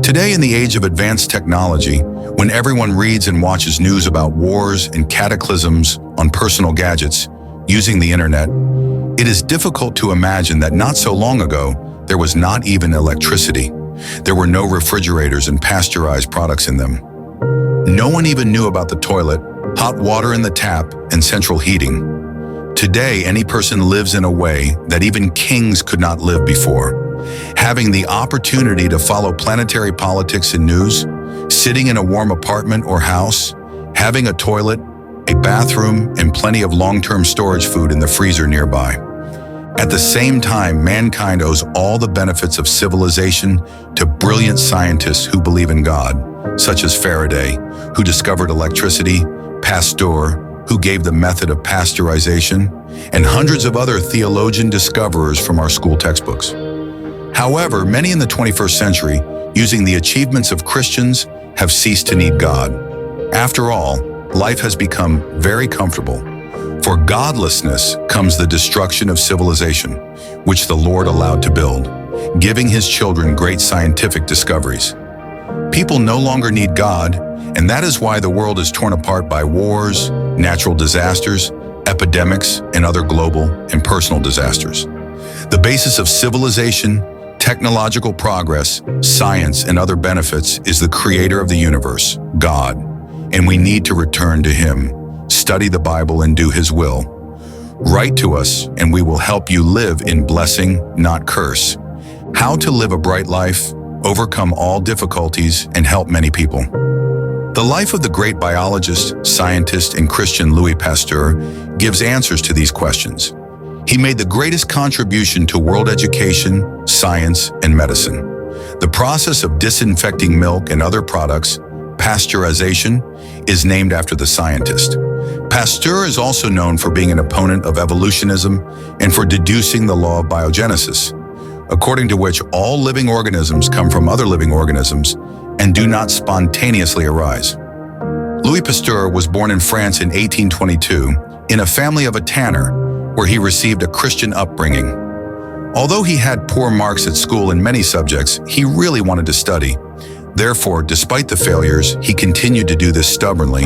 Today, in the age of advanced technology, when everyone reads and watches news about wars and cataclysms on personal gadgets using the internet, it is difficult to imagine that not so long ago, there was not even electricity. There were no refrigerators and pasteurized products in them. No one even knew about the toilet, hot water in the tap, and central heating. Today, any person lives in a way that even kings could not live before. Having the opportunity to follow planetary politics and news, sitting in a warm apartment or house, having a toilet, a bathroom, and plenty of long-term storage food in the freezer nearby. At the same time, mankind owes all the benefits of civilization to brilliant scientists who believe in God, such as Faraday, who discovered electricity, Pasteur, who gave the method of pasteurization, and hundreds of other theologian discoverers from our school textbooks. However, many in the 21st century, using the achievements of Christians, have ceased to need God. After all, life has become very comfortable. For godlessness comes the destruction of civilization, which the Lord allowed to build, giving his children great scientific discoveries. People no longer need God, and that is why the world is torn apart by wars, natural disasters, epidemics, and other global and personal disasters. The basis of civilization, technological progress, science, and other benefits is the creator of the universe, God, and we need to return to him, study the Bible, and do his will. Write to us, and we will help you live in blessing, not curse. How to live a bright life, overcome all difficulties, and help many people. The life of the great biologist, scientist, and Christian Louis Pasteur gives answers to these questions. He made the greatest contribution to world education, science, and medicine. The process of disinfecting milk and other products, pasteurization, is named after the scientist. Pasteur is also known for being an opponent of evolutionism and for deducing the law of biogenesis, according to which all living organisms come from other living organisms and do not spontaneously arise. Louis Pasteur was born in France in 1822 in a family of a tanner, where he received a Christian upbringing. Although he had poor marks at school in many subjects, he really wanted to study. Therefore, despite the failures, he continued to do this stubbornly,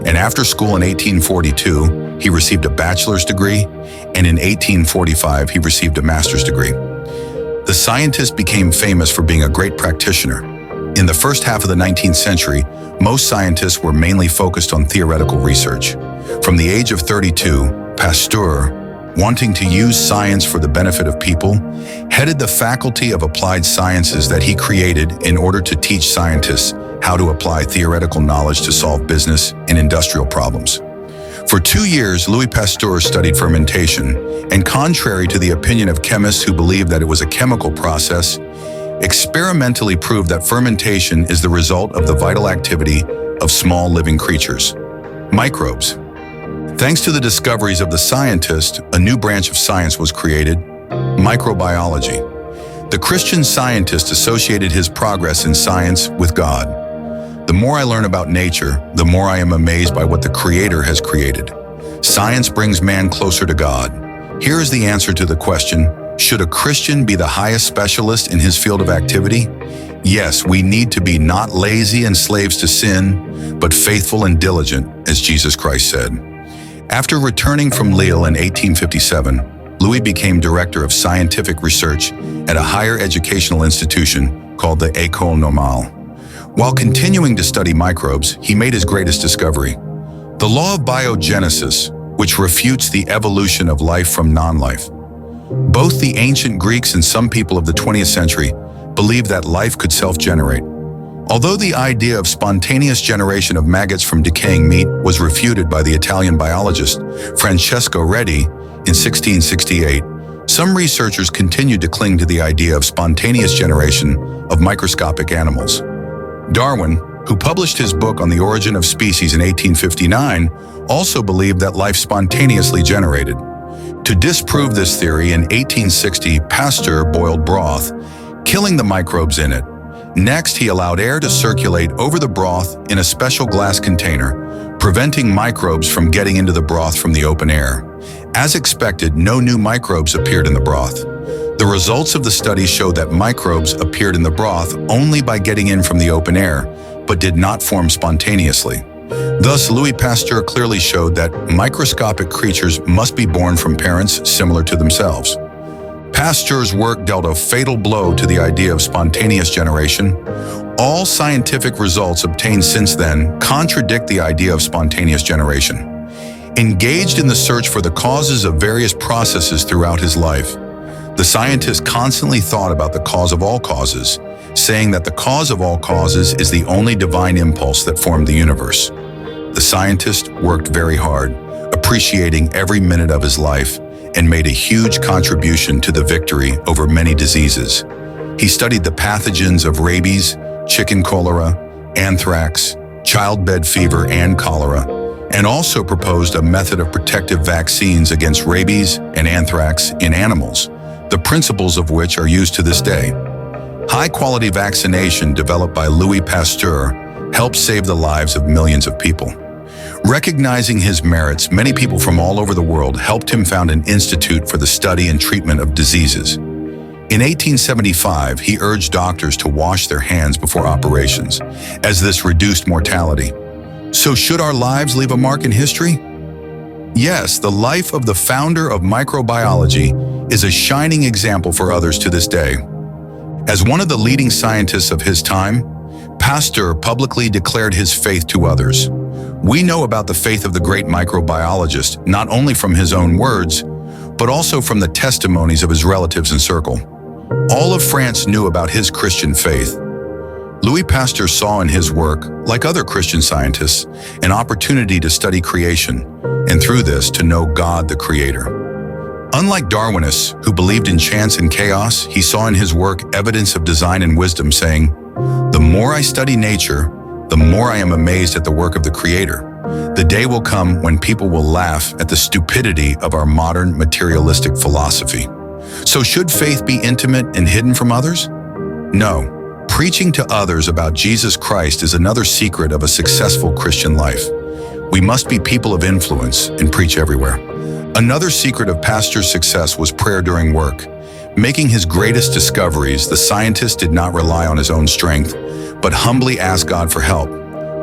and after school in 1842, he received a bachelor's degree, and in 1845, he received a master's degree. The scientist became famous for being a great practitioner. In the first half of the 19th century, most scientists were mainly focused on theoretical research. From the age of 32, Pasteur, wanting to use science for the benefit of people, headed the Faculty of Applied Sciences that he created in order to teach scientists how to apply theoretical knowledge to solve business and industrial problems. For 2 years, Louis Pasteur studied fermentation, and contrary to the opinion of chemists who believed that it was a chemical process, experimentally proved that fermentation is the result of the vital activity of small living creatures, microbes. Thanks to the discoveries of the scientist, a new branch of science was created, microbiology. The Christian scientist associated his progress in science with God. The more I learn about nature, the more I am amazed by what the Creator has created. Science brings man closer to God. Here is the answer to the question, should a Christian be the highest specialist in his field of activity? Yes, we need to be not lazy and slaves to sin, but faithful and diligent, as Jesus Christ said. After returning from Lille in 1857, Louis became director of scientific research at a higher educational institution called the École Normale. While continuing to study microbes, he made his greatest discovery, the law of biogenesis, which refutes the evolution of life from non-life. Both the ancient Greeks and some people of the 20th century believed that life could self-generate. Although the idea of spontaneous generation of maggots from decaying meat was refuted by the Italian biologist Francesco Redi in 1668, some researchers continued to cling to the idea of spontaneous generation of microscopic animals. Darwin, who published his book on the origin of species in 1859, also believed that life spontaneously generated. To disprove this theory, in 1860, Pasteur boiled broth, killing the microbes in it. Next, he allowed air to circulate over the broth in a special glass container, preventing microbes from getting into the broth from the open air. As expected, no new microbes appeared in the broth. The results of the study showed that microbes appeared in the broth only by getting in from the open air, but did not form spontaneously. Thus, Louis Pasteur clearly showed that microscopic creatures must be born from parents similar to themselves. Pasteur's work dealt a fatal blow to the idea of spontaneous generation. All scientific results obtained since then contradict the idea of spontaneous generation. Engaged in the search for the causes of various processes throughout his life, the scientist constantly thought about the cause of all causes, saying that the cause of all causes is the only divine impulse that formed the universe. The scientist worked very hard, appreciating every minute of his life, and made a huge contribution to the victory over many diseases. He studied the pathogens of rabies, chicken cholera, anthrax, childbed fever, and cholera, and also proposed a method of protective vaccines against rabies and anthrax in animals, the principles of which are used to this day. High-quality vaccination developed by Louis Pasteur helped save the lives of millions of people. Recognizing his merits, many people from all over the world helped him found an institute for the study and treatment of diseases. In 1875, he urged doctors to wash their hands before operations, as this reduced mortality. So should our lives leave a mark in history? Yes, the life of the founder of microbiology is a shining example for others to this day. As one of the leading scientists of his time, Pasteur publicly declared his faith to others. We know about the faith of the great microbiologist not only from his own words, but also from the testimonies of his relatives and circle. All of France knew about his Christian faith. Louis Pasteur saw in his work, like other Christian scientists, an opportunity to study creation, and through this to know God the Creator. Unlike Darwinists, who believed in chance and chaos, he saw in his work evidence of design and wisdom, saying, "The more I study nature, the more I am amazed at the work of the Creator. The day will come when people will laugh at the stupidity of our modern materialistic philosophy." So should faith be intimate and hidden from others? No. Preaching to others about Jesus Christ is another secret of a successful Christian life. We must be people of influence and preach everywhere. Another secret of Pasteur's success was prayer during work. Making his greatest discoveries, the scientist did not rely on his own strength, but humbly asked God for help.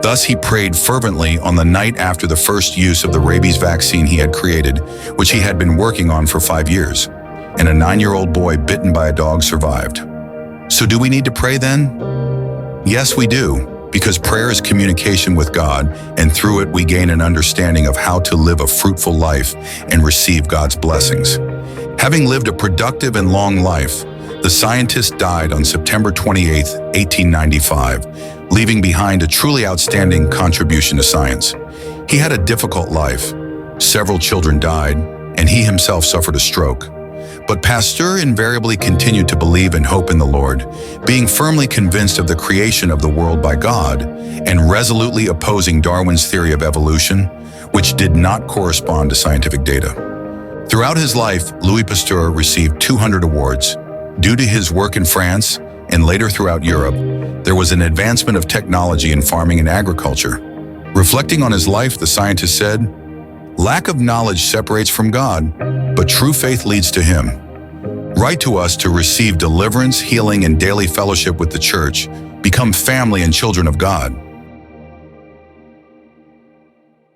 Thus, he prayed fervently on the night after the first use of the rabies vaccine he had created, which he had been working on for 5 years, and a 9-year-old boy bitten by a dog survived. So do we need to pray then? Yes, we do, because prayer is communication with God, and through it we gain an understanding of how to live a fruitful life and receive God's blessings. Having lived a productive and long life, the scientist died on September 28, 1895, leaving behind a truly outstanding contribution to science. He had a difficult life. Several children died, and he himself suffered a stroke. But Pasteur invariably continued to believe and hope in the Lord, being firmly convinced of the creation of the world by God and resolutely opposing Darwin's theory of evolution, which did not correspond to scientific data. Throughout his life, Louis Pasteur received 200 awards. Due to his work in France and later throughout Europe, there was an advancement of technology in farming and agriculture. Reflecting on his life, the scientist said, "Lack of knowledge separates from God, but true faith leads to Him." Write to us to receive deliverance, healing, and daily fellowship with the Church. Become family and children of God.